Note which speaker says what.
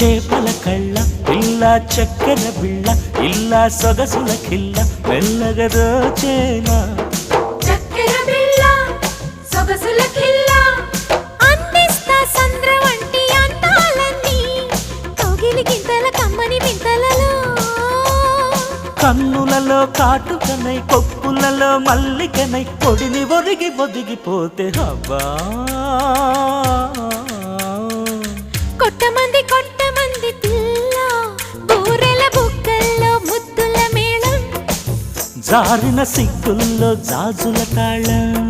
Speaker 1: చేపల కళ్ళ పిల్ల చక్కెర బిళ్ళ ఇల్ల సొగసుల కిల్ల మెల్లగా దోచేనా
Speaker 2: చక్కెర బిళ్ళ సొగసుల కిల్ల అందిస్తా సంద్ర వంటి అందాలన్నీ కౌగిలి గింతల కమ్మని వింతలలో
Speaker 1: కన్నులలో కాటుకనై కొప్పులలో మల్లికనై పొడిని ఒరిగి ఒదిగిపోతే హబ్బా
Speaker 2: కొట్టమంది పిల్ల బూరెల బుక్కల్లో ముద్దుల మేళం
Speaker 1: జారిన సిగ్గుల్లో జాజుల తాళం